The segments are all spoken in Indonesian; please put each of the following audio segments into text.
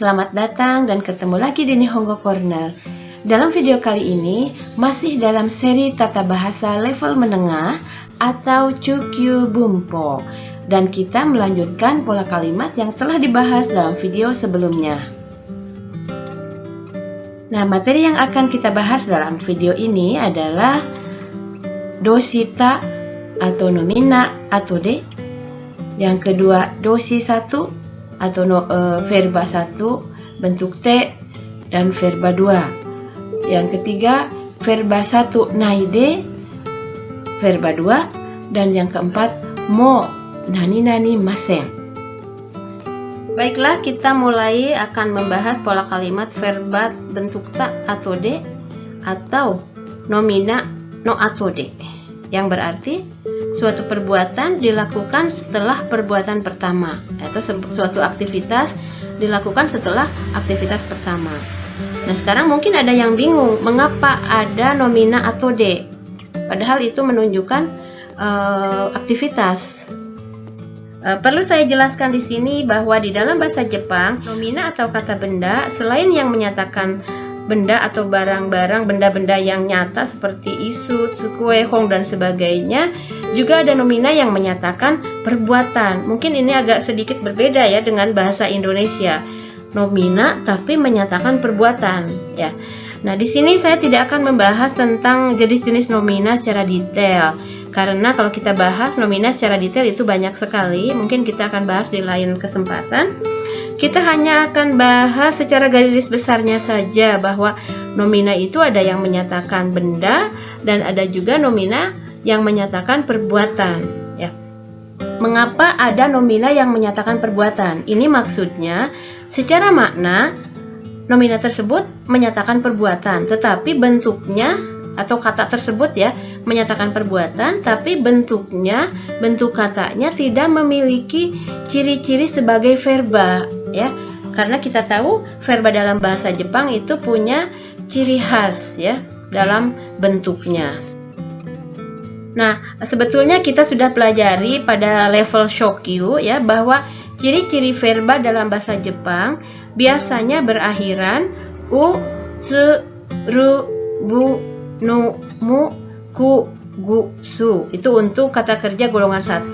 selamat datang dan ketemu lagi di Nihongo Corner. Dalam video kali ini, masih dalam seri tata bahasa level menengah atau Chukyu Bumpo. Dan kita melanjutkan pola kalimat yang telah dibahas dalam video sebelumnya. Nah, materi yang akan kita bahas dalam video ini adalah doshita atau nomina atau de. Yang kedua, doshi 1 atau verba 1 bentuk T dan verba 2. Yang ketiga, verba 1 naide verba 2 dan yang keempat mo nani masen. Baiklah, kita mulai akan membahas pola kalimat verba bentuk ta atau de atau nomina no atau de, yang berarti suatu perbuatan dilakukan setelah perbuatan pertama, atau suatu aktivitas dilakukan setelah aktivitas pertama. Nah, sekarang mungkin ada yang bingung mengapa ada nomina atau de, padahal itu menunjukkan aktivitas. Perlu saya jelaskan di sini bahwa di dalam bahasa Jepang, nomina atau kata benda selain yang menyatakan benda atau barang-barang, benda-benda yang nyata seperti isu, tsukue, hong, dan sebagainya, juga ada nomina yang menyatakan perbuatan. Mungkin ini agak sedikit berbeda ya dengan bahasa Indonesia. Nomina tapi menyatakan perbuatan ya. Nah, di sini saya tidak akan membahas tentang jenis-jenis nomina secara detail. Karena kalau kita bahas nomina secara detail itu banyak sekali. Mungkin kita akan bahas di lain kesempatan. Kita hanya akan bahas secara garis besarnya saja bahwa nomina itu ada yang menyatakan benda dan ada juga nomina yang menyatakan perbuatan ya. Mengapa ada nomina yang menyatakan perbuatan? Ini maksudnya secara makna nomina tersebut menyatakan perbuatan, tetapi bentuknya atau kata tersebut ya menyatakan perbuatan, tapi bentuk katanya tidak memiliki ciri-ciri sebagai verba ya. Karena kita tahu verba dalam bahasa Jepang itu punya ciri khas ya dalam bentuknya. Nah, sebetulnya kita sudah pelajari pada level Shokyu ya bahwa ciri-ciri verba dalam bahasa Jepang biasanya berakhiran u, tsu, ru, bu, nu, mu, ku, gu, su. Itu untuk kata kerja golongan 1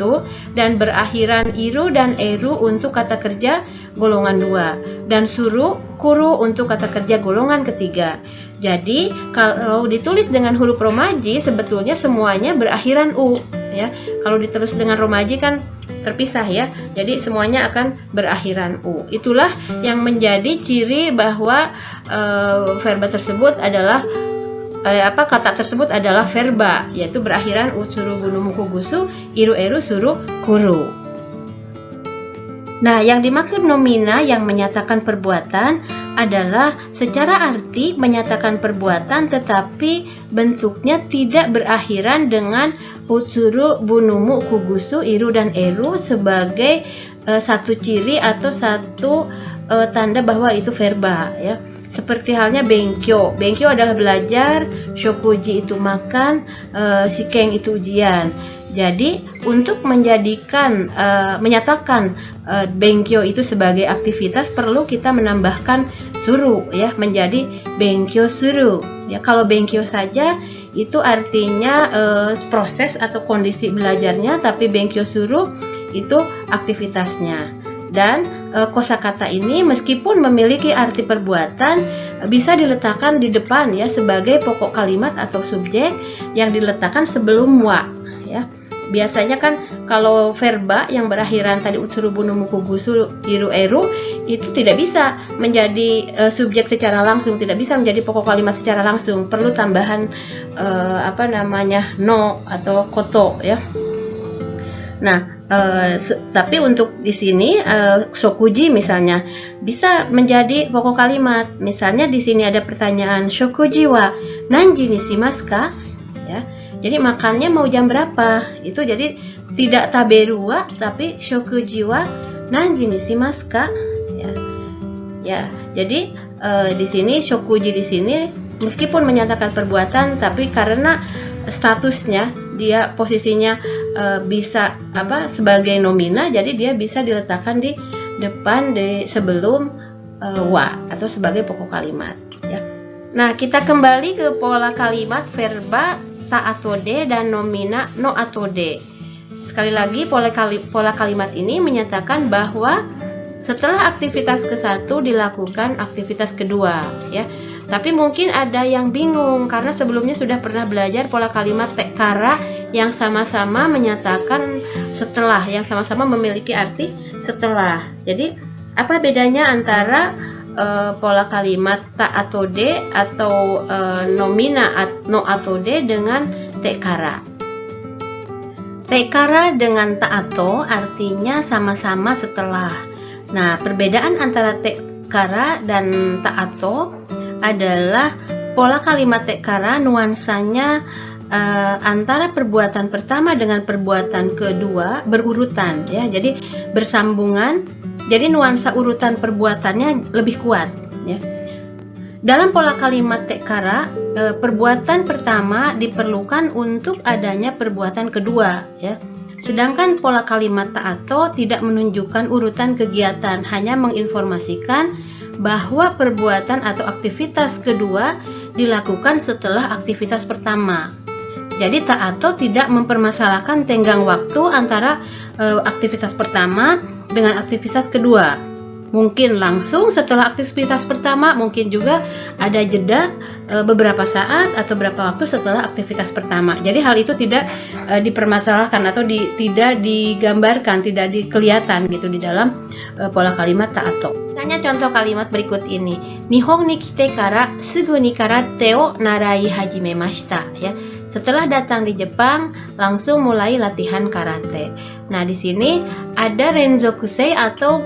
dan berakhiran iru dan eru untuk kata kerja golongan 2 dan suru, kuru untuk kata kerja golongan ketiga. Jadi kalau ditulis dengan huruf romaji sebetulnya semuanya berakhiran u ya. Kalau ditulis dengan romaji kan terpisah ya. Jadi semuanya akan berakhiran u. Itulah yang menjadi ciri bahwa verba tersebut adalah kata tersebut adalah verba, yaitu berakhiran utsuru bunu muku gusu, iru eru suru kuru. Nah, yang dimaksud nomina yang menyatakan perbuatan adalah secara arti menyatakan perbuatan tetapi bentuknya tidak berakhiran dengan utsuru bunu muku gusu, iru dan eru sebagai satu ciri atau satu tanda bahwa itu verba ya. Seperti halnya benkyo. Benkyo adalah belajar, shokuji itu makan, shiken itu ujian. Jadi untuk menyatakan benkyo itu sebagai aktivitas perlu kita menambahkan suru ya menjadi benkyo suru. Ya, kalau benkyo saja itu artinya proses atau kondisi belajarnya, tapi benkyo suru itu aktivitasnya. Dan kosakata ini meskipun memiliki arti perbuatan bisa diletakkan di depan ya sebagai pokok kalimat atau subjek yang diletakkan sebelum wa ya. Biasanya kan kalau verba yang berakhiran tadi utsuru bunu muku gusu iru eru itu tidak bisa menjadi subjek secara langsung, tidak bisa menjadi pokok kalimat secara langsung, perlu tambahan no atau koto ya. Nah, tapi untuk di sini shokuji misalnya bisa menjadi pokok kalimat. Misalnya di sini ada pertanyaan shokuji wa nanji ni shimasu ka? Ya. Jadi makannya mau jam berapa? Itu jadi tidak taberu wa tapi shokuji wa nanji ni shimasu ka? Ya. Ya. Jadi di sini shokuji di sini meskipun menyatakan perbuatan tapi karena statusnya dia posisinya bisa sebagai nomina, jadi dia bisa diletakkan di depan sebelum wa atau sebagai pokok kalimat ya. Nah, kita kembali ke pola kalimat verba ta atau de dan nomina no atau de. Sekali lagi pola kalimat ini menyatakan bahwa setelah aktivitas ke-1 dilakukan aktivitas kedua ya. Tapi mungkin ada yang bingung karena sebelumnya sudah pernah belajar pola kalimat tekara yang sama-sama menyatakan setelah, yang sama-sama memiliki arti setelah. Jadi apa bedanya antara pola kalimat ta atau de atau nomina no atau de dengan tekara? Tekara dengan ta atau artinya sama-sama setelah. Nah, perbedaan antara tekara dan ta atau adalah pola kalimat tekara nuansanya antara perbuatan pertama dengan perbuatan kedua berurutan ya. Jadi bersambungan. Jadi nuansa urutan perbuatannya lebih kuat ya. Dalam pola kalimat tekara, perbuatan pertama diperlukan untuk adanya perbuatan kedua ya. Sedangkan pola kalimat ta atau tidak menunjukkan urutan kegiatan, hanya menginformasikan bahwa perbuatan atau aktivitas kedua dilakukan setelah aktivitas pertama. Jadi ta atau tidak mempermasalahkan tenggang waktu antara aktivitas pertama dengan aktivitas kedua. Mungkin langsung setelah aktivitas pertama, mungkin juga ada jeda beberapa saat atau beberapa waktu setelah aktivitas pertama. Jadi hal itu tidak dipermasalahkan atau tidak digambarkan, tidak dikelihatan gitu di dalam pola kalimat ta atau. Tanya contoh kalimat berikut ini. Nihon ni kite kara sugu ni karate o narai hajimemashita ya. Setelah datang di Jepang, langsung mulai latihan karate. Nah, di sini ada renzokusei atau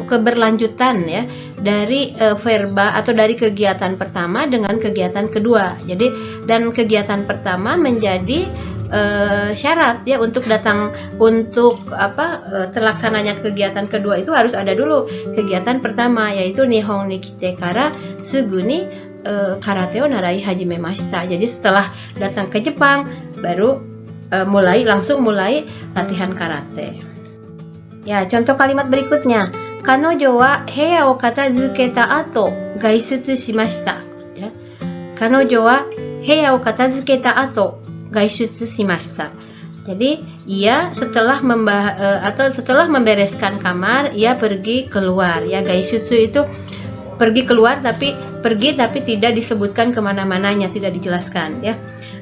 keberlanjutan ya dari verba atau dari kegiatan pertama dengan kegiatan kedua. Jadi dan kegiatan pertama menjadi syarat ya untuk terlaksananya kegiatan kedua itu harus ada dulu kegiatan pertama, yaitu nihon ni kite kara sugu ni karate o narai hajimemashita. Jadi setelah datang ke Jepang baru langsung mulai latihan karate. Ya, contoh kalimat berikutnya. Kanojo wa heya o katazuketa ato gaishutsu shimashita. Ya. Kanojo wa heya o katazuketa ato gaishutsu shimashita. Jadi ia setelah membereskan kamar, ia pergi keluar. Ya, gaishutsu itu pergi keluar tapi tidak disebutkan kemana-mananya, tidak dijelaskan ya.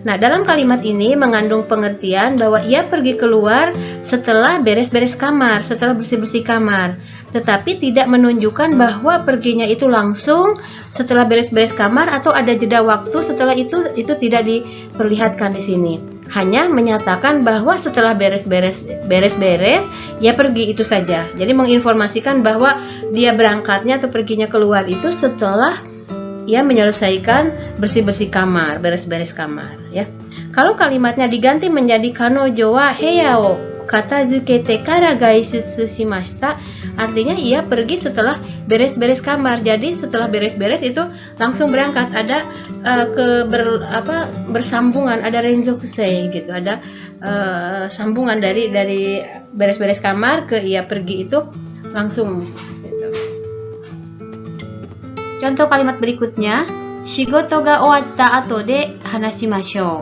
Nah, dalam kalimat ini mengandung pengertian bahwa ia pergi keluar setelah beres-beres kamar, setelah bersih-bersih kamar, tetapi tidak menunjukkan bahwa perginya itu langsung setelah beres-beres kamar atau ada jeda waktu setelah itu tidak diperlihatkan di sini. Hanya menyatakan bahwa setelah beres-beres ia pergi, itu saja. Jadi menginformasikan bahwa dia berangkatnya atau perginya keluar itu setelah ia menyelesaikan bersih-bersih kamar, beres-beres kamar ya. Kalau kalimatnya diganti menjadi kanojo wa heya o katazukete kara gaishutsu shimashita, artinya ia pergi setelah beres-beres kamar. Jadi setelah beres-beres itu langsung berangkat, ada bersambungan, ada renzokusei gitu, ada sambungan dari beres-beres kamar ke ia pergi itu langsung gitu. Contoh kalimat berikutnya, shigoto ga owatta ato de hanashimashou.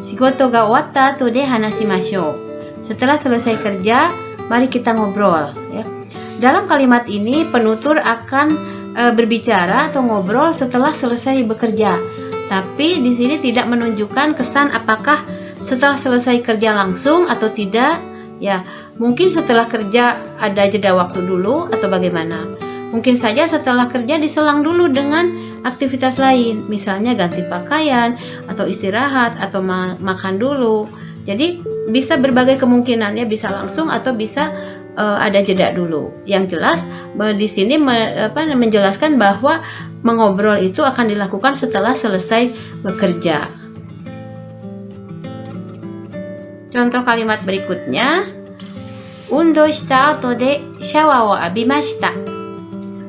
Shigoto ga owatta ato de hanashimashou. Setelah selesai kerja, mari kita ngobrol ya. Dalam kalimat ini penutur akan berbicara atau ngobrol setelah selesai bekerja. Tapi di sini tidak menunjukkan kesan apakah setelah selesai kerja langsung atau tidak ya. Mungkin setelah kerja ada jeda waktu dulu atau bagaimana. Mungkin saja setelah kerja diselang dulu dengan aktivitas lain, misalnya ganti pakaian atau istirahat atau makan dulu. Jadi bisa berbagai kemungkinan ya, bisa langsung atau bisa ada jeda dulu. Yang jelas di sini menjelaskan bahwa mengobrol itu akan dilakukan setelah selesai bekerja. Contoh kalimat berikutnya, Undo shita ato de shawa o abimashita.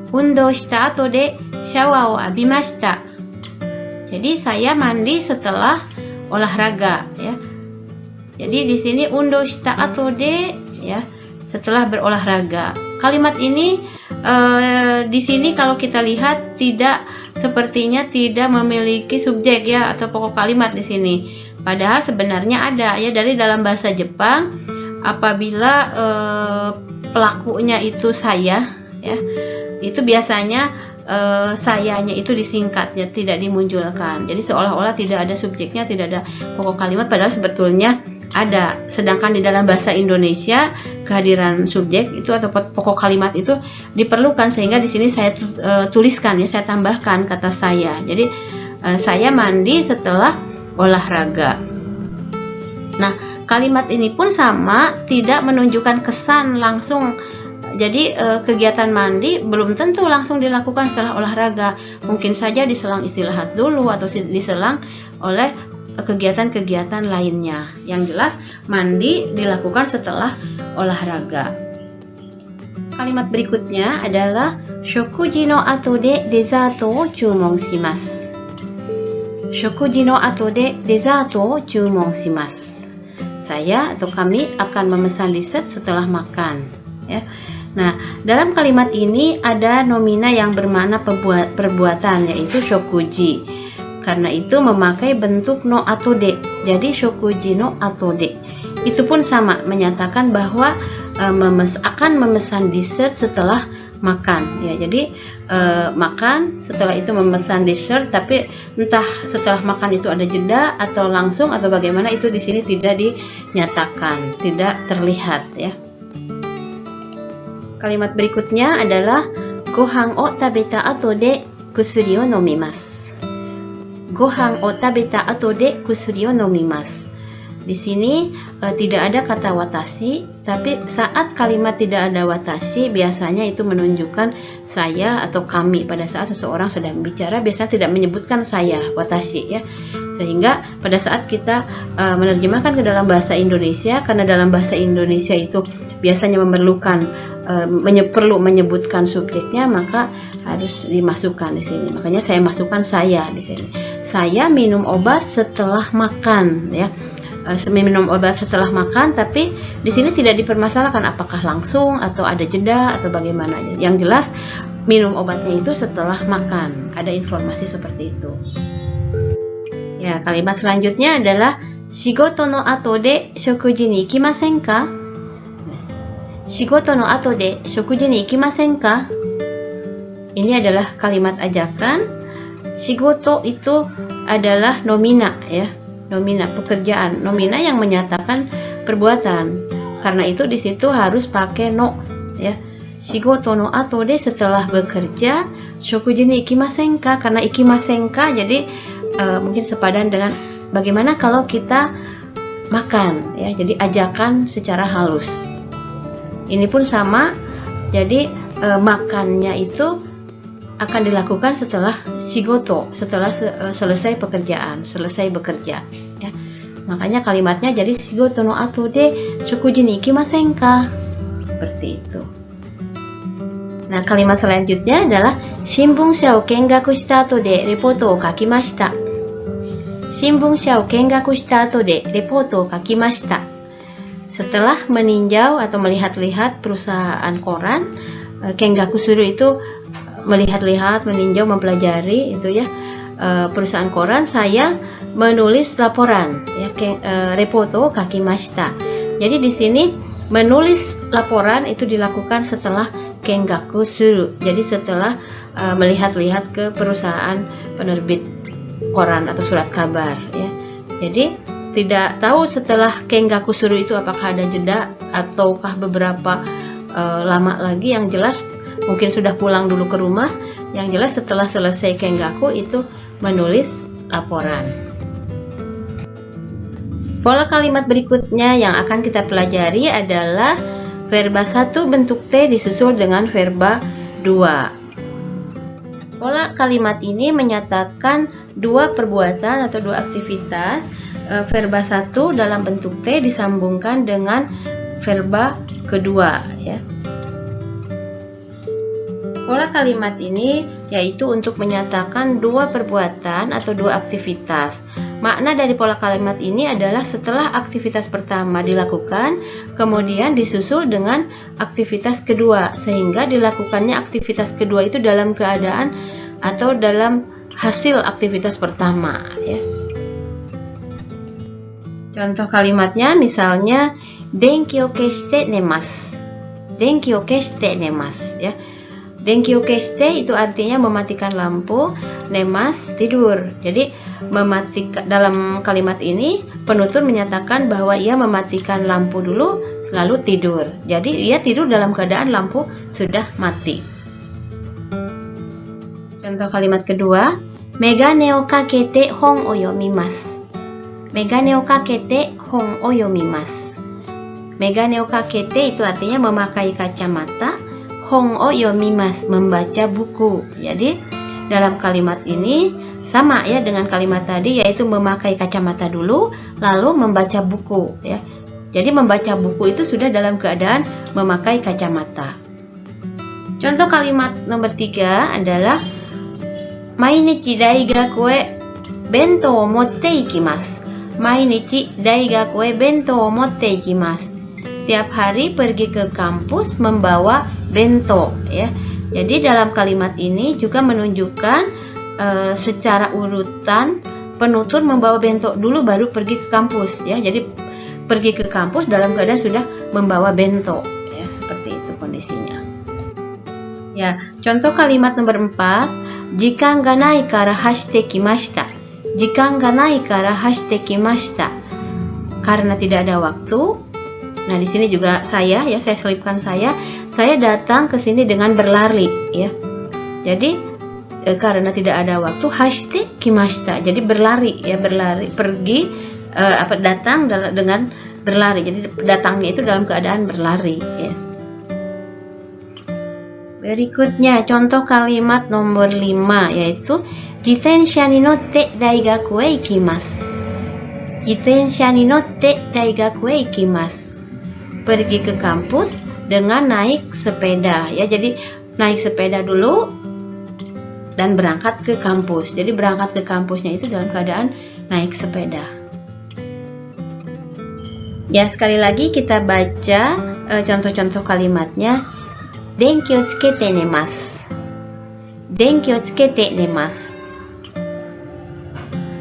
Undo shita ato de shawa o abimashita. Jadi saya mandi setelah olahraga ya. Jadi di sini undo shita ato de ya, setelah berolahraga. kalimat ini di sini kalau kita lihat sepertinya tidak memiliki subjek ya atau pokok kalimat di sini. Padahal sebenarnya ada ya, dari dalam bahasa Jepang apabila pelakunya itu saya ya, itu biasanya sayanya itu disingkat ya, tidak dimunculkan. Jadi seolah-olah tidak ada subjeknya, tidak ada pokok kalimat, padahal sebetulnya ada. Sedangkan di dalam bahasa Indonesia kehadiran subjek itu atau pokok kalimat itu diperlukan, sehingga di sini saya tuliskan ya, saya tambahkan kata saya. Jadi saya mandi setelah olahraga. Nah, kalimat ini pun sama, tidak menunjukkan kesan langsung. Jadi kegiatan mandi belum tentu langsung dilakukan setelah olahraga. Mungkin saja diselang istirahat dulu atau diselang oleh kegiatan-kegiatan lainnya. Yang jelas mandi dilakukan setelah olahraga. Kalimat berikutnya adalah shokuji no ato de dessert o chumon shimasu. Shokuji no ato de dessert o chumon shimasu. Saya atau kami akan memesan dessert setelah makan ya. Nah, dalam kalimat ini ada nomina yang bermakna perbuatan, yaitu shokuji. Karena itu memakai bentuk no atau de. Jadi shokuji no atau de. Itu pun sama, menyatakan bahwa akan memesan dessert setelah makan. Ya, jadi makan, setelah itu memesan dessert, tapi entah setelah makan itu ada jeda atau langsung atau bagaimana, itu di sini tidak dinyatakan, tidak terlihat ya. Kalimat berikutnya adalah gohan o tabeta ato de kusuri o nomimasu. Gohan o tabeta ato de kusuri o nomimasu. Di sini tidak ada kata watashi, tapi saat kalimat tidak ada watashi biasanya itu menunjukkan saya atau kami. Pada saat seseorang sedang bicara biasanya tidak menyebutkan saya, watashi ya. Sehingga pada saat kita menerjemahkan ke dalam bahasa Indonesia, karena dalam bahasa Indonesia itu biasanya memerlukan perlu menyebutkan subjeknya, maka harus dimasukkan di sini. Makanya saya masukkan saya di sini. Saya minum obat setelah makan ya. Minum obat setelah makan, tapi di sini tidak dipermasalahkan apakah langsung atau ada jeda atau bagaimana. Yang jelas minum obatnya itu setelah makan. Ada informasi seperti itu. Ya, kalimat selanjutnya adalah shigoto no ato de shokuji ni ikimasen ka? Shigoto no ato de shokuji ni ikimasen ka? Ini adalah kalimat ajakan. Shigoto itu adalah nomina ya. Nomina pekerjaan, nomina yang menyatakan perbuatan. Karena itu di situ harus pakai no ya. Shigoto no ato de setelah bekerja, shokuji ni ikimasen ka? Karena ikimasen ka jadi mungkin sepadan dengan bagaimana kalau kita makan ya. Jadi ajakan secara halus. Ini pun sama. Jadi makannya itu akan dilakukan setelah shigoto, setelah selesai pekerjaan, selesai bekerja ya. Makanya kalimatnya jadi shigoto no ato de shokuji ni ikimasen ka? Seperti itu. Nah, kalimat selanjutnya adalah shinbunsha o kengaku shita ato de reporto o kakimashita. Shinbunsha o kengaku shita ato de reporto o kakimashita. Setelah meninjau atau melihat-lihat perusahaan koran, kengaku suru itu melihat-lihat, meninjau, mempelajari itu ya perusahaan koran, saya menulis laporan ya, reporto kakimashita. Jadi di sini menulis laporan itu dilakukan setelah kengaku suru. Jadi setelah melihat-lihat ke perusahaan penerbit koran atau surat kabar ya. Jadi tidak tahu setelah kengaku suru itu apakah ada jeda ataukah beberapa lama lagi. Yang jelas mungkin sudah pulang dulu ke rumah. Yang jelas setelah selesai kengaku itu menulis laporan. Pola kalimat berikutnya yang akan kita pelajari adalah verba 1 bentuk T disusul dengan verba 2. Pola kalimat ini menyatakan dua perbuatan atau dua aktivitas. Verba 1 dalam bentuk T disambungkan dengan verba kedua ya. Pola kalimat ini yaitu untuk menyatakan dua perbuatan atau dua aktivitas. Makna dari pola kalimat ini adalah setelah aktivitas pertama dilakukan, kemudian disusul dengan aktivitas kedua, sehingga dilakukannya aktivitas kedua itu dalam keadaan atau dalam hasil aktivitas pertama, ya. Contoh kalimatnya misalnya denki o keshite nemasu. Denki o keshite nemasu, ya. Denki o keshite itu artinya mematikan lampu, nemas tidur. Jadi mematikan, dalam kalimat ini penutur menyatakan bahwa ia mematikan lampu dulu lalu tidur. Jadi ia tidur dalam keadaan lampu sudah mati. Contoh kalimat kedua, megane o kakete hon o yomimasu. Megane o kakete hon o yomimasu. Megane o kakete itu artinya memakai kacamata, hon o yomimasu membaca buku. Jadi dalam kalimat ini sama ya dengan kalimat tadi, yaitu memakai kacamata dulu lalu membaca buku, ya. Jadi membaca buku itu sudah dalam keadaan memakai kacamata. Contoh kalimat nomor 3 adalah mainichi daigaku e bento o motte ikimasu. Mainichi daigaku e bento o motte ikimasu. Tiap hari pergi ke kampus membawa bento, ya. Jadi dalam kalimat ini juga menunjukkan secara urutan penutur membawa bento dulu baru pergi ke kampus, ya. Jadi pergi ke kampus dalam keadaan sudah membawa bento, ya, seperti itu kondisinya. Ya, contoh kalimat nomor 4, jikan ga nai kara hashite kimashita. Jikan ga nai kara hashite kimashita. Karena tidak ada waktu. Nah, di sini juga saya selipkan saya datang ke sini dengan berlari, ya. Jadi karena tidak ada waktu, hashite kimashita. Jadi berlari, ya, berlari, pergi datang dengan berlari. Jadi datangnya itu dalam keadaan berlari, ya. Berikutnya contoh kalimat nomor 5 yaitu jitensha ni notte daigaku e ikimasu. Jitensha ni notte daigaku e ikimasu. Pergi ke kampus dengan naik sepeda, ya. Jadi naik sepeda dulu dan berangkat ke kampus. Jadi berangkat ke kampusnya itu dalam keadaan naik sepeda. Ya, sekali lagi kita baca contoh-contoh kalimatnya. Denki o tsukete nemasu. Denki o tsukete nemasu.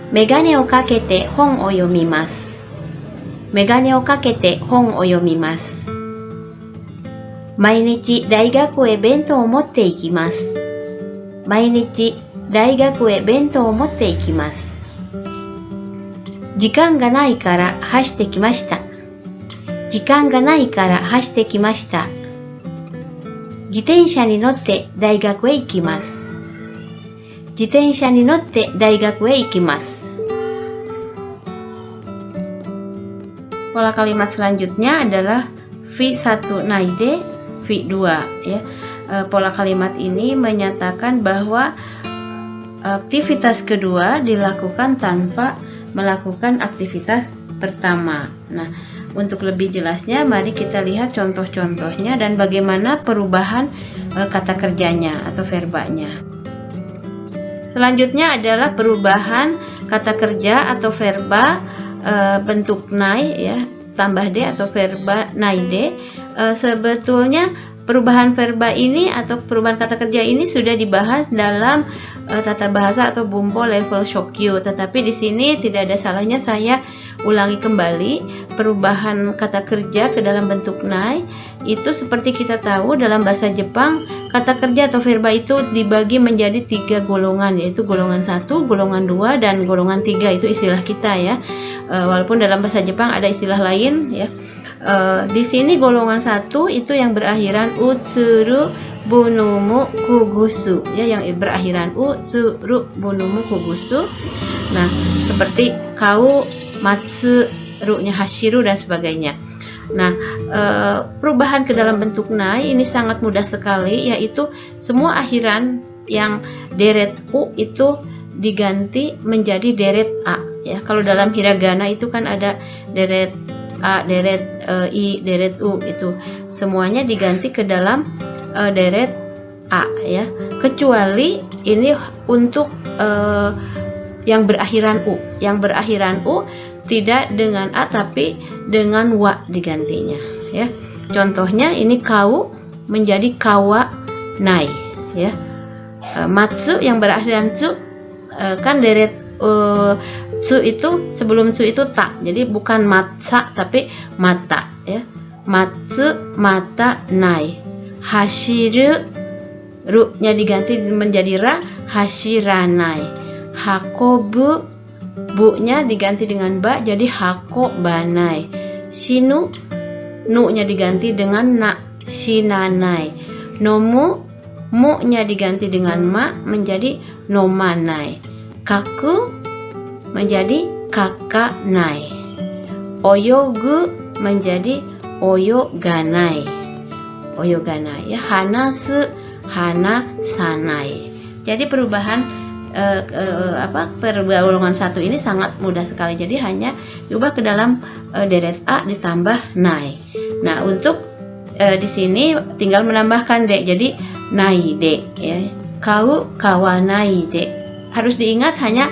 Megane o kakete hon o yomimasu. Megane o kakete hon o yomimasu. Mainichi daigaku e bento o motte ikimasu. Mainichi daigaku e bento o motte ikimasu. Jikan ga nai kara hashite kimashita. Jikan ga nai kara hashite kimashita. Jitensha ni notte daigaku e ikimasu. Jitensha ni notte daigaku e ikimasu. Pola kalimat selanjutnya adalah V1 naide, V2, ya. Pola kalimat ini menyatakan bahwa aktivitas kedua dilakukan tanpa melakukan aktivitas pertama. Nah, untuk lebih jelasnya mari kita lihat contoh-contohnya dan bagaimana perubahan kata kerjanya atau verbanya. Selanjutnya adalah perubahan kata kerja atau verba bentuk nai, ya, tambah de atau verba naide. Sebetulnya perubahan verba ini atau perubahan kata kerja ini sudah dibahas dalam tata bahasa atau bumpo level Shokyu, tetapi di sini tidak ada salahnya saya ulangi kembali. Perubahan kata kerja ke dalam bentuk nai itu seperti kita tahu dalam bahasa Jepang kata kerja atau verba itu dibagi menjadi 3 golongan, yaitu golongan 1, golongan 2, dan golongan 3. Itu istilah kita, ya. Walaupun dalam bahasa Jepang ada istilah lain, ya. Di sini golongan 1 itu yang berakhiran utsuru bunumu kugusu, ya, yang berakhiran utsuru bunumu kugusu. Nah, seperti kau, matsu, ru-nya hashiru dan sebagainya. Nah, perubahan ke dalam bentuk nai ini sangat mudah sekali, yaitu semua akhiran yang deret u itu diganti menjadi deret a, ya. Kalau dalam hiragana itu kan ada deret a, deret i, deret u, itu semuanya diganti ke dalam deret a, ya. Kecuali ini untuk yang berakhiran u. Yang berakhiran u tidak dengan a tapi dengan wa digantinya, ya. Contohnya ini kau menjadi kawa nai, ya. Matsu yang berakhiran tsu kan deret tsu itu sebelum tsu itu tak, jadi bukan matsa tapi mata, ya. Matsu mata nai. Hashiru ru nya diganti menjadi ra, hashiranai. Hakobu bu nya diganti dengan ba jadi hakobanai. Shinu nu nya diganti dengan na, shinanai. Nomu mu nya diganti dengan ma menjadi nomanai. Kaku menjadi kakanai. Oyogu menjadi oyoganai. Oyoganai, ya. Hanasu hanasanai. Jadi perubahan pergolongan satu ini sangat mudah sekali. Jadi hanya diubah ke dalam deret a ditambah nai. Nah, untuk di sini tinggal menambahkan de. Jadi nai de, ya. Kau kawanai de. Harus diingat hanya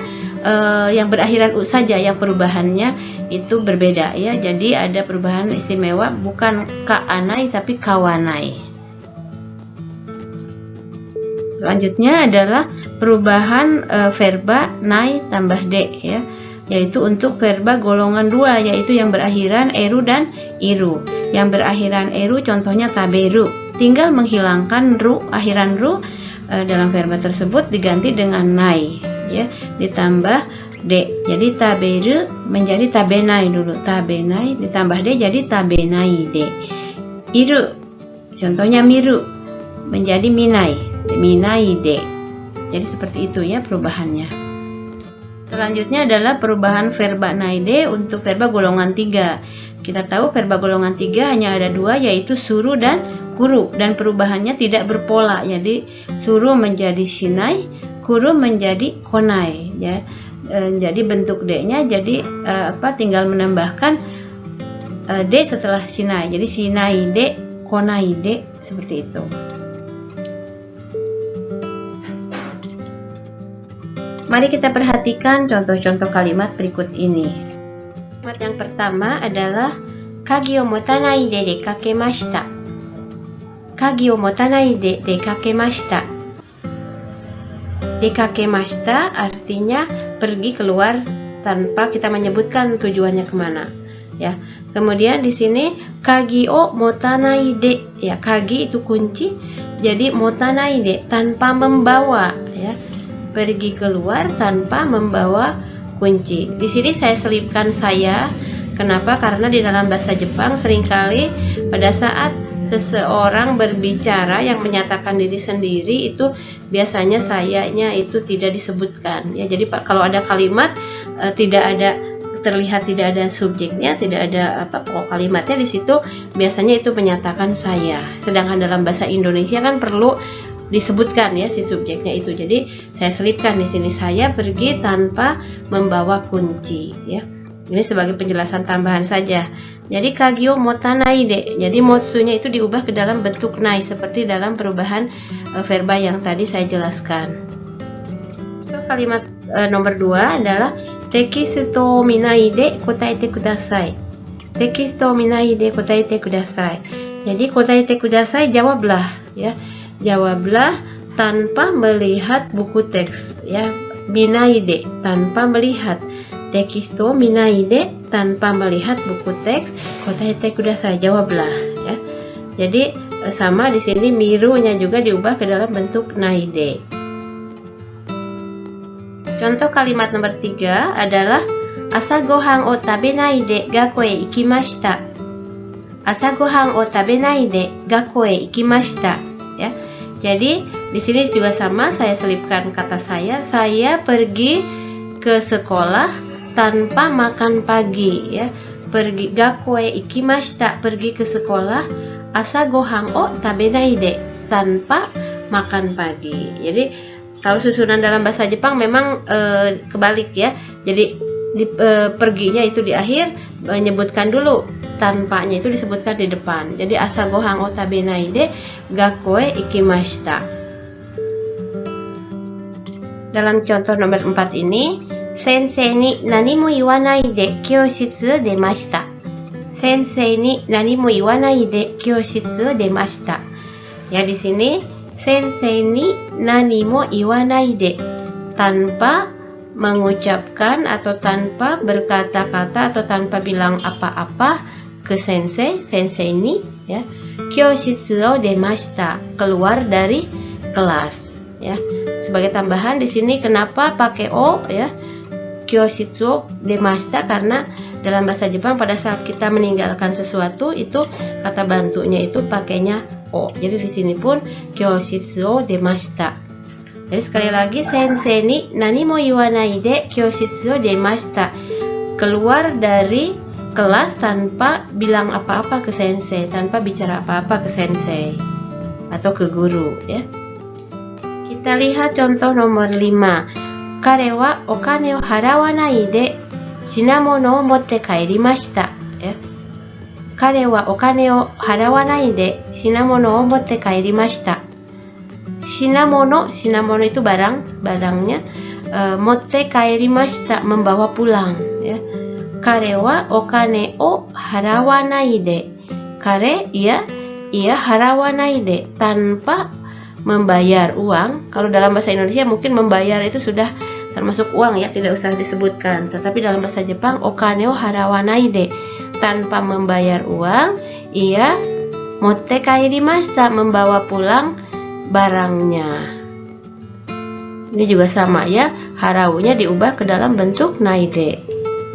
yang berakhiran u saja yang perubahannya itu berbeda, ya. Jadi ada perubahan istimewa, bukan kaanai tapi kawanai. Selanjutnya adalah perubahan verba nai tambah de, ya. Yaitu untuk verba golongan 2, yaitu yang berakhiran eru dan iru. Yang berakhiran eru contohnya taberu. Tinggal menghilangkan ru, akhiran ru dalam verba tersebut diganti dengan nai, ya. Ditambah de. Jadi taberu menjadi tabenai dulu. Tabenai ditambah de jadi tabenai de. Iru contohnya miru menjadi minai. Minai de. Jadi seperti itu, ya, perubahannya. Selanjutnya adalah perubahan verba naide untuk verba golongan 3. Kita tahu verba golongan 3 hanya ada 2, yaitu suru dan kuru, dan perubahannya tidak berpola. Jadi suru menjadi shinai, kuru menjadi konai, ya. Jadi bentuk D-nya jadi tinggal menambahkan D setelah shinai. Jadi shinai de, konai de, seperti itu. Mari kita perhatikan contoh-contoh kalimat berikut ini. Kalimat yang pertama adalah kagi o motanai de dekakemashita. Kagi o motanai de dekakemashita. Dekakemashita artinya pergi keluar tanpa kita menyebutkan tujuannya kemana, ya. Kemudian di sini kagi o motanai de, ya, kagi itu kunci, jadi motanai de tanpa membawa, ya. Pergi keluar tanpa membawa kunci. Di sini saya selipkan saya. Kenapa? Karena di dalam bahasa Jepang seringkali pada saat seseorang berbicara yang menyatakan diri sendiri itu biasanya sayanya itu tidak disebutkan, ya. Jadi kalau ada kalimat terlihat tidak ada subjeknya, tidak ada pokok kalimatnya di situ, biasanya itu menyatakan saya. Sedangkan dalam bahasa Indonesia kan perlu disebutkan, ya, si subjeknya itu. Jadi saya selipkan di sini, saya pergi tanpa membawa kunci, ya. Ini sebagai penjelasan tambahan saja. Jadi kagio motanai de. Jadi motsunya itu diubah ke dalam bentuk nai seperti dalam perubahan verba yang tadi saya jelaskan. Kalimat nomor 2 adalah tekistu o minai de kotaete kudasai. Tekistu o minai de kotaete kudasai. Jadi kotaete kudasai, jawablah, ya. Jawablah tanpa melihat buku teks, ya. Minaide tanpa melihat. Tekisto minaide tanpa melihat buku teks. Kotaete kudasai, jawablah, ya. Jadi sama di sini miru-nya juga diubah ke dalam bentuk naide. Contoh kalimat nomor 3 adalah asa gohan o tabenai de gakko e ikimashita. Asa gohan o tabenai de gakko e ikimashita, ya. Jadi di sini juga sama, saya selipkan kata saya pergi ke sekolah tanpa makan pagi, ya. Pergi gakko e ikimashita, pergi ke sekolah. Asa gohan o tabenai de, tanpa makan pagi. Jadi kalau susunan dalam bahasa Jepang memang kebalik, ya. Jadi perginya itu di akhir, menyebutkan dulu, tanpanya itu disebutkan di depan. Jadi asa gohan o tabenai de gakko e ikimashita. Dalam contoh nomor 4 ini 先生に何も言わないで教室を出ました。先生に何も言わないで教室を出ました。Ya, di sini sensei ni nani mo iwanai de, tanpa mengucapkan atau tanpa berkata-kata atau tanpa bilang apa-apa ke sensei. Sensei ni ya, kyoshitsu o demashita, keluar dari kelas ya. Sebagai tambahan di sini kenapa pakai o ya, kyoshitsu o demashita, karena dalam bahasa Jepang pada saat kita meninggalkan sesuatu itu kata bantunya itu pakainya o. Jadi di sini pun kyoshitsu o demashita. Jadi sekali lagi, sensei ni nani mo iwanai de kyoshitsu o demashita, keluar dari kelas tanpa bilang apa-apa ke sensei, tanpa bicara apa-apa ke sensei atau ke guru ya. Kita lihat contoh nomor 5. Kare wa okane o harawanai de shinamono o motte kairimashita ya. Kare wa okane o harawanai de shinamono o motte kairimashita. Shinamono itu barangnya. Motte kairimashita, membawa pulang ya. Kare wa okane o harawanai de. Kare ia harawanai de, tanpa membayar uang. Kalau dalam bahasa Indonesia mungkin membayar itu sudah termasuk uang ya, tidak usah disebutkan. Tetapi dalam bahasa Jepang okane o harawanai de, tanpa membayar uang, ia motte kairimashita, membawa pulang barangnya. Ini juga sama ya, haraunya diubah ke dalam bentuk naide.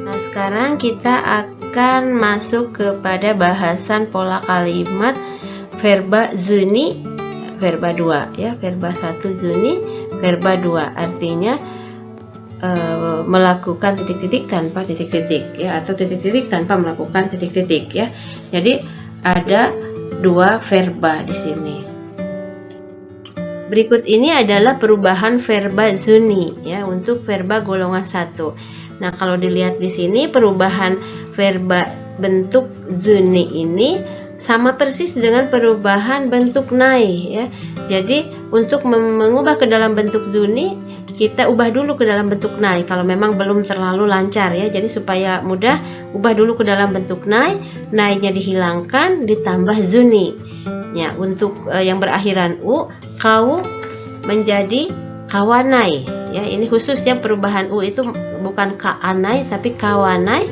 Nah, sekarang kita akan masuk kepada bahasan pola kalimat verba zuni, verba 2 ya. Verba 1 zuni, verba 2 artinya melakukan titik-titik tanpa titik-titik ya, atau titik-titik tanpa melakukan titik-titik ya. Jadi ada 2 verba di sini. Berikut ini adalah perubahan verba zuni ya untuk verba golongan 1. Nah, kalau dilihat di sini perubahan verba bentuk zuni ini sama persis dengan perubahan bentuk nai ya. Jadi untuk mengubah ke dalam bentuk zuni, kita ubah dulu ke dalam bentuk nai kalau memang belum terlalu lancar ya. Jadi supaya mudah, ubah dulu ke dalam bentuk nai, nainya dihilangkan ditambah zuni. Ya, untuk yang berakhiran u, kau menjadi kawanai ya. Ini khusus ya, perubahan u itu bukan kaanai tapi kawanai.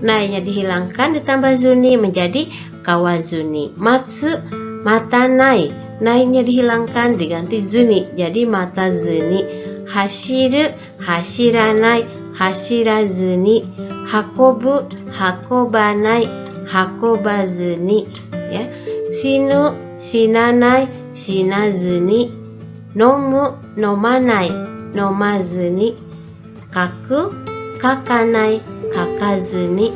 Nainya dihilangkan ditambah zuni menjadi kawazuni. Matsu matanai, nainya dihilangkan diganti zuni jadi matazuni. Hashiru hashiranai hashirazuni. Hakobu hakobanai hakobazuni ya. Shinu shinanai shinazuni. Nomu nomanai nomazuni. Kaku kakanai kakazuni.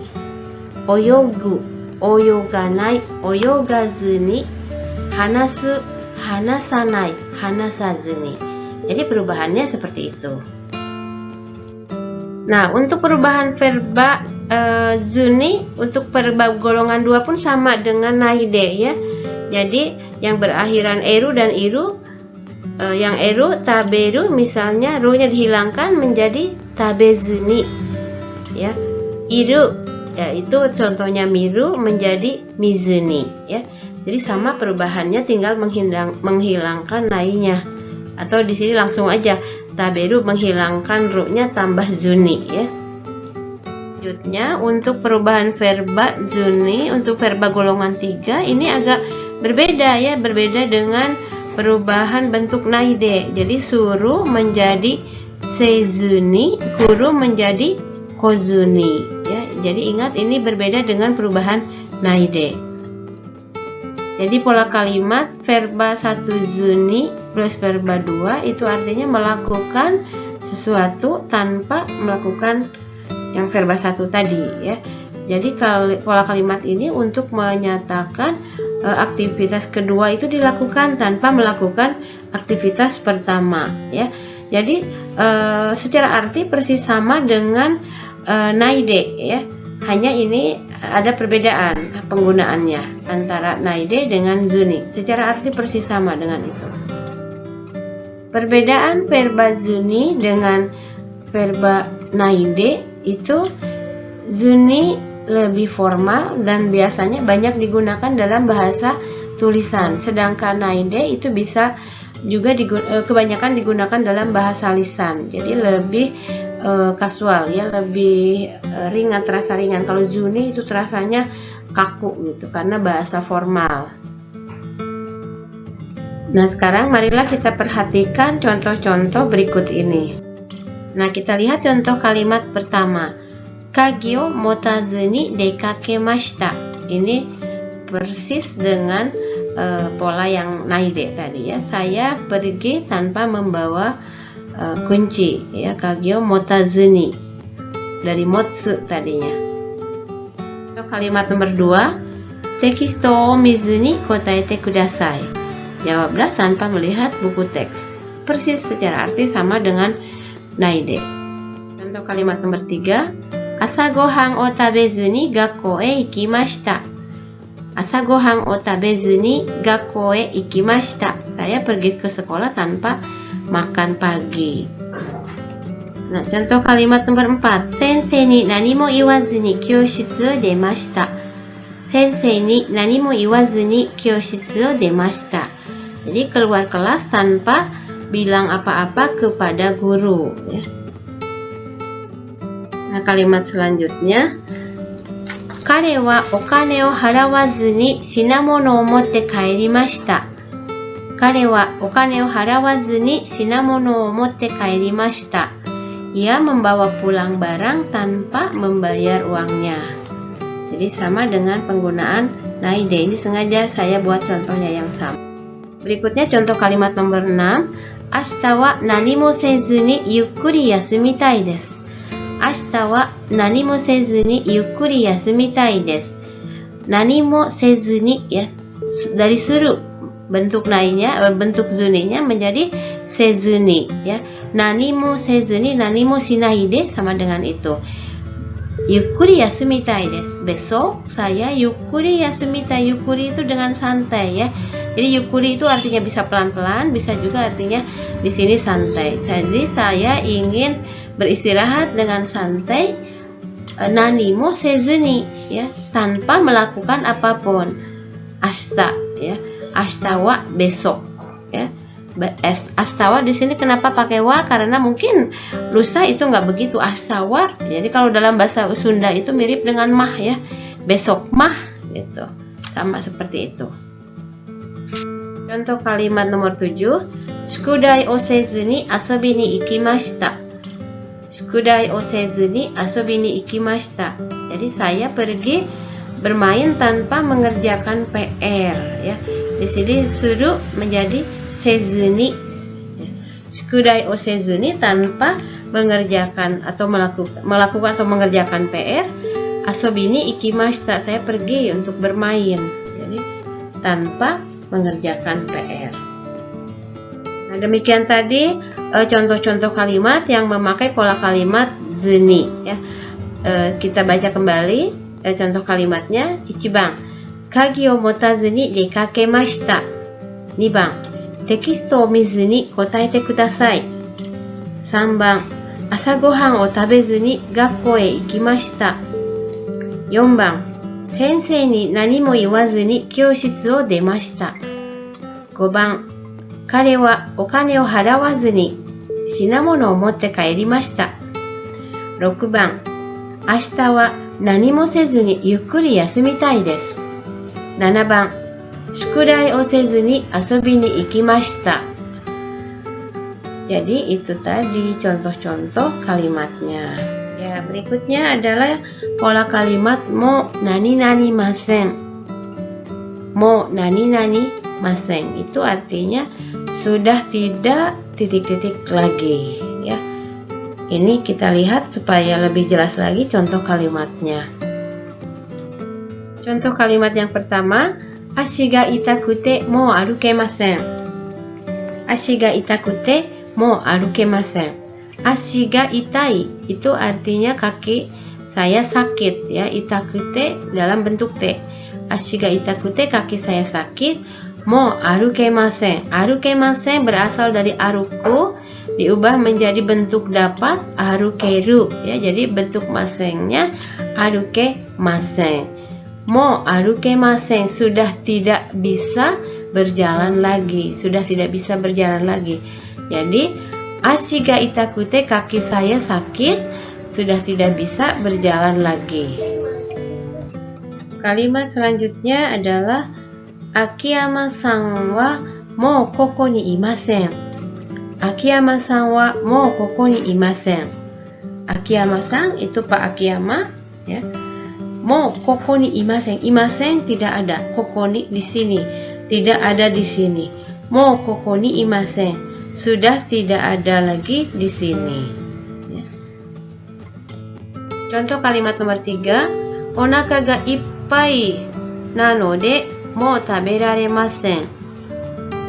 Oyogu oyoganai oyogazuni. Hanasu hanasanai hanasazuni. Jadi perubahannya seperti itu. Nah, untuk perubahan verba zuni untuk verba golongan 2 pun sama dengan naide ya. Jadi yang berakhiran eru dan iru, yang eru taberu misalnya ru-nya dihilangkan menjadi tabezuni ya. Iru ya, itu contohnya miru menjadi mizuni ya. Jadi sama perubahannya, tinggal menghilangkan nainya. Atau di sini langsung aja taberu menghilangkan ru-nya tambah zuni ya. Selanjutnya untuk perubahan verba zuni untuk verba golongan 3 ini agak berbeda ya, berbeda dengan perubahan bentuk naide. Jadi suru menjadi seizuni, kuru menjadi kozuni ya. Jadi ingat, ini berbeda dengan perubahan naide. Jadi pola kalimat verba 1 zuni plus verba 2 itu artinya melakukan sesuatu tanpa melakukan yang verba 1 tadi ya. Jadi pola kalimat ini untuk menyatakan aktivitas kedua itu dilakukan tanpa melakukan aktivitas pertama ya. Jadi secara arti persis sama dengan naide ya. Hanya ini ada perbedaan penggunaannya antara naide dengan zuni. Secara arti persis sama dengan itu. Perbedaan verba zuni dengan verba naide itu zuni lebih formal dan biasanya banyak digunakan dalam bahasa tulisan, sedangkan naide itu bisa juga kebanyakan digunakan dalam bahasa lisan, jadi lebih kasual ya, lebih ringan, terasa ringan. Kalau zuni itu terasanya kaku gitu karena bahasa formal. Nah, sekarang marilah kita perhatikan contoh-contoh berikut ini. Nah, kita lihat contoh kalimat pertama. Kagi o motazu ni dekakemashita. Ini persis dengan pola yang naide tadi ya. Saya pergi tanpa membawa kunci ya. Kagi o motazu ni dari motsu tadinya. Contoh kalimat nomor 2. Tekisto o mizu ni kotaete kudasai. Jawablah tanpa melihat buku teks. Persis secara arti sama dengan naide. Contoh kalimat nomor 3. Asa gohan o tabezu ni gakkou e ikimashita. Asa gohan o tabezu ni gakkou e ikimashita. Saya pergi ke sekolah tanpa makan pagi. Nah, contoh kalimat nomor 4. Sensei ni nani mo iwazu ni kyoshitsu o demashita. Sensei ni nani mo iwazu ni kyoshitsu o demashita. Jadi keluar kelas tanpa bilang apa-apa kepada guru ya. Nah, kalimat selanjutnya, kare wa okane o harawazu ni shinamono o motte kairimashita. Kare wa okane o harawazu ni shinamono o motte kairimashita. Ia membawa pulang barang tanpa membayar uangnya. Jadi sama dengan penggunaan naide. Ini sengaja saya buat contohnya yang sama. Berikutnya contoh kalimat nomor 6. Ashita wa nani mo sezu ni yukkuri yasumitai desu. Ashita wa nani mo sezu ni yukkuri yasumitai desu. Nani mo sezu ni ya, dari suru bentuk nainya, bentuk zuninya menjadi sezuni ya. Nani mo sezu ni nani mo shinai de sama dengan itu. Yukkuri yasumitai desu. Besok saya yukkuri yasumitai. Yukkuri itu dengan santai ya. Jadi yukkuri itu artinya bisa pelan-pelan, bisa juga artinya di sini santai. Jadi saya ingin beristirahat dengan santai, nani mo sezuni ya, tanpa melakukan apapun. Ashita ya, ashita wa besok ya. Ashita wa di sini kenapa pakai wa? Karena mungkin lusa itu nggak begitu ashita wa. Jadi kalau dalam bahasa Sunda itu mirip dengan mah ya, besok mah gitu, sama seperti itu. Contoh kalimat nomor 7. Shukudai o sezu ni asobi ni ikimashita. Shukudai o sezu ni asobi ni ikimashita. Jadi saya pergi bermain tanpa mengerjakan PR ya. Di sini suruh menjadi sezu ni. Shukudai o sezu ni tanpa mengerjakan atau melakukan atau mengerjakan PR. Asobi ni ikimashita. Saya pergi untuk bermain. Jadi tanpa mengerjakan PR. Nah, demikian tadi contoh-contoh kalimat yang memakai pola kalimat zuni ya. Kita baca kembali contoh kalimatnya. 1番 Kagi o motazu ni dekakemashita. 2番 Tekisto o mizu ni kotaete kudasai. 3番 Asa gohan o tabezu ni gakkou e ikimashita. 4番先生に何も言わずに教室を出ました。5番、彼はお金を払わずに品物を持って帰りました。6番、明日は何もせずにゆっくり休みたいです。7番、宿題をせずに遊びに行きました。Jadi itu tadi contoh-contoh kalimatnya. Ya, berikutnya adalah pola kalimat mo nani nani masen. Mo nani nani masen itu artinya sudah tidak titik-titik lagi ya. Ini kita lihat supaya lebih jelas lagi contoh kalimatnya. Contoh kalimat yang pertama, ashi ga itakute mo arukemasen. Ashi ga itakute mo arukemasen. Ashi ga itai itu artinya kaki saya sakit ya. Itakute dalam bentuk te. Ashi ga itakute kaki saya sakit. Mo arukemasen. Arukemasen berasal dari aruku. diubah menjadi bentuk dapat arukeru ya. Jadi bentuk masengnya arukemasen. Mo arukemasen, sudah tidak bisa berjalan lagi, sudah tidak bisa berjalan lagi. Jadi ashi ga itakute, kaki saya sakit, sudah tidak bisa berjalan lagi. Kalimat selanjutnya adalah Akiyama-san wa mou koko ni imasen. Akiyama-san wa mou koko ni imasen. Akiyama-san itu Pak Akiyama ya. Mou koko ni imasen. Imasen tidak ada. Koko ni di sini. Tidak ada di sini. Mou koko ni imasen. Sudah tidak ada lagi di sini. Ya. Contoh kalimat nomor 3. Onaka ga ippai nanode mou taberaremasen.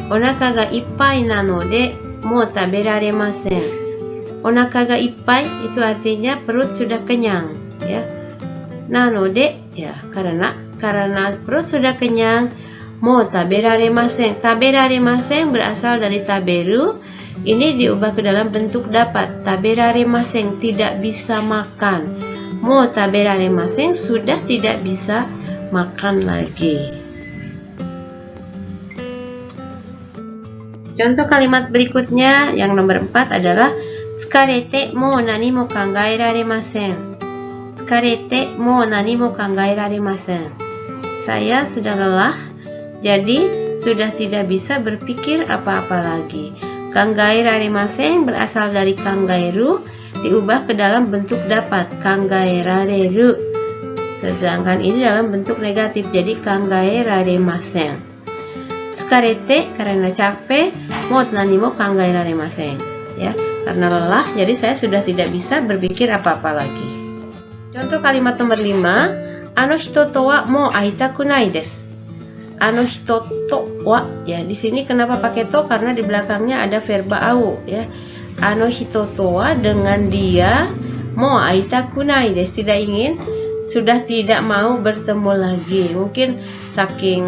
Onaka ga ippai nanode mou taberaremasen. Onaka ga ippai itu artinya perut sudah kenyang ya. Nanode ya karena perut sudah kenyang, mou taberaremasen. Taberaremasen berasal dari taberu, ini diubah ke dalam bentuk dapat. Taberaremasen tidak bisa makan. Mou taberaremasen sudah tidak bisa makan lagi. Contoh kalimat berikutnya yang nomor 4 adalah Tsukarete mou nani mo kangaeraremasen. Tsukarete mou nani mo kangaeraremasen. Saya sudah lelah, jadi sudah tidak bisa berpikir apa-apa lagi. Kangaeraremasen berasal dari kangaeru, diubah ke dalam bentuk dapat, kangaerareru. Sedangkan ini dalam bentuk negatif, jadi kangaeraremasen. Tsukarete karena capek, mou nani mo kangaeraremasen ya, karena lelah, jadi saya sudah tidak bisa berpikir apa-apa lagi. Contoh kalimat nomor 5, ano hito to wa mou aitaku nai desu. Ano hito to wa ya, di sini kenapa pakai to? Karena di belakangnya ada verba au ya. Ano hito to wa dengan dia, mou aitaku nai desu, tidak ingin, sudah tidak mau bertemu lagi. Mungkin saking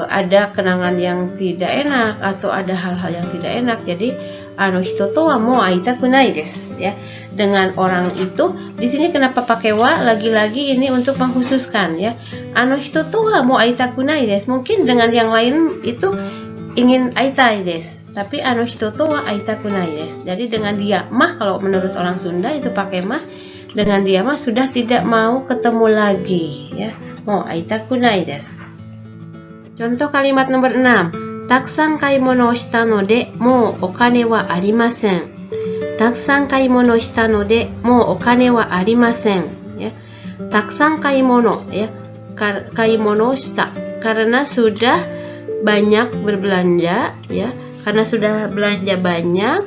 ada kenangan yang tidak enak atau ada hal-hal yang tidak enak, jadi ano hito to wa mou aitaku nai desu ya. Dengan orang itu, di sini kenapa pakai wa? Lagi-lagi ini untuk mengkhususkan ya. Ano hito to wa mou aitaku nai desu. Mungkin dengan yang lain itu ingin aitai desu, tapi ano hito to wa aitaku nai desu. Jadi dengan dia mah, kalau menurut orang Sunda itu pakai mah. Dengan dia mah sudah tidak mau ketemu lagi ya. Mou aitaku nai desu. Contoh kalimat nomor 6. Taksan kaimono shita node mou okane wa arimasen. Taksan kaimono shita node mou okane wa arimasen ya. Taksan kaimono ya. Kaimono shita karena sudah banyak berbelanja ya. Karena sudah belanja banyak,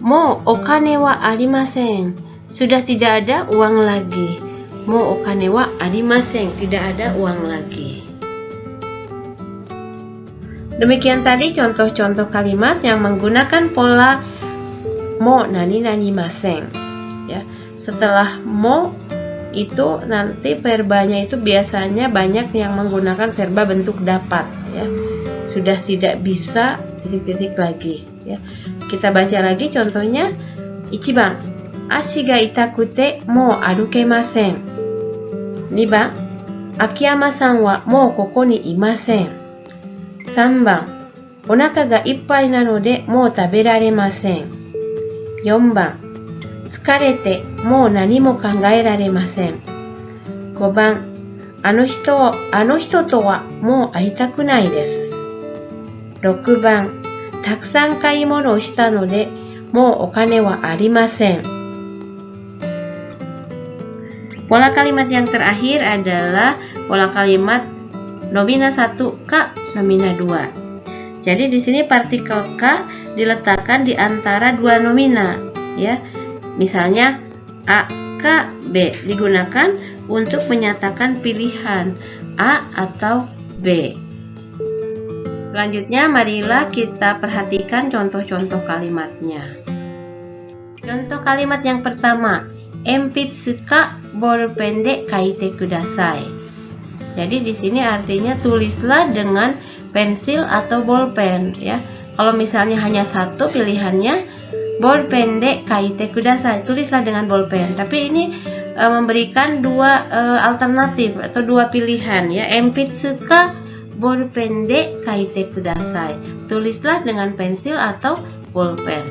mou okane wa arimasen. Sudah tidak ada uang lagi. Mou okane wa arimasen, tidak ada uang lagi. Demikian tadi contoh-contoh kalimat yang menggunakan pola mo nani nanimasen ya. Setelah mo itu nanti verbanya itu biasanya banyak yang menggunakan verba bentuk dapat ya. Sudah tidak bisa titik-titik lagi ya. Kita baca lagi contohnya. Ichiban, ashi ga itakute mou arukemasen. 2番、秋山さんはもうここにいません。3番、お腹がいっぱいなのでもう食べられません。4番、疲れてもう何も考えられません。5番、あの人とはもう会いたくないです。6番、たくさん買い物をしたのでもうお金はありません。Pola kalimat yang terakhir adalah pola kalimat nomina 1 ka, nomina 2. Jadi di sini partikel ka diletakkan di antara dua nomina, ya. Misalnya a, k, b digunakan untuk menyatakan pilihan a atau b. Selanjutnya marilah kita perhatikan contoh-contoh kalimatnya. Contoh kalimat yang pertama, enpitsu ka bolpen de kaite kudasai. Jadi di sini artinya tulislah dengan pensil atau bolpen ya. Kalau misalnya hanya satu pilihannya, bolpen de kaite kudasai, tulislah dengan bolpen. Tapi ini memberikan dua alternatif atau dua pilihan ya. Enpitsu ka bolpen de kaite kudasai, tulislah dengan pensil atau bolpen.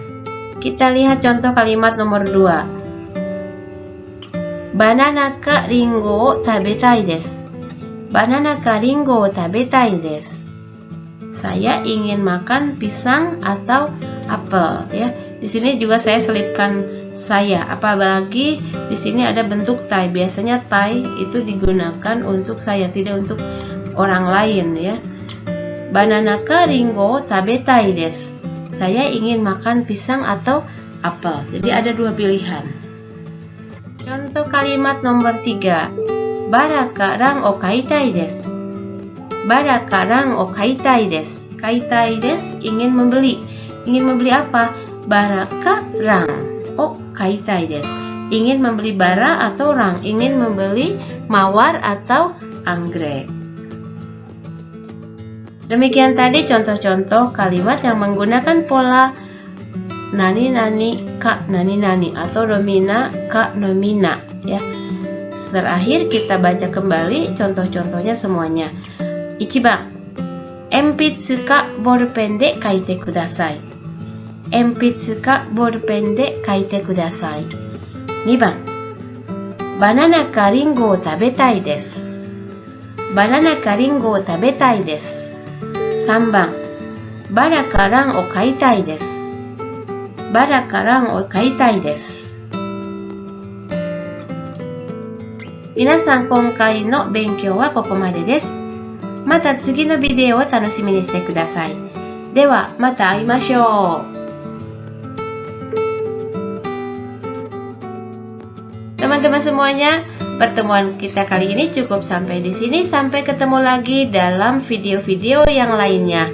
Kita lihat contoh kalimat nomor 2. Banana ka ringo o tabetai desu. Banana ka ringo o tabetai desu. Saya ingin makan pisang atau apel ya. Di sini juga saya selipkan saya, apalagi di sini ada bentuk tai. Biasanya tai itu digunakan untuk saya, tidak untuk orang lain ya. Banana ka ringo tabetai desu. Saya ingin makan pisang atau apel. Jadi ada dua pilihan. Contoh kalimat nomor 3. Bara ka ran o kaitai desu. Bara ka ran o kaitai desu. Kaitai desu, ingin membeli. Ingin membeli apa? Bara ka ran o kaitai desu. Ingin membeli bara atau rang. Ingin membeli mawar atau anggrek. Demikian tadi contoh-contoh kalimat yang menggunakan pola nani nani ka nani nani atau nomina ka nomina ya. Terakhir kita baca kembali contoh-contohnya semuanya. Ichiban, enpitsu ka bolpen de kaite kudasai. Enpitsu ka bolpen de kaite kudasai. 2番、バナナかリンゴを食べたいです。バナナかリンゴを食べたいです。3番、バラかランを買いたいです。バラかランを買いたいです。皆さん、今回の勉強はここまでです。また次のビデオを楽しみにしてください。では、また会いましょう。Teman-teman semuanya, pertemuan kita kali ini cukup sampai di sini. Sampai ketemu lagi dalam video-video yang lainnya.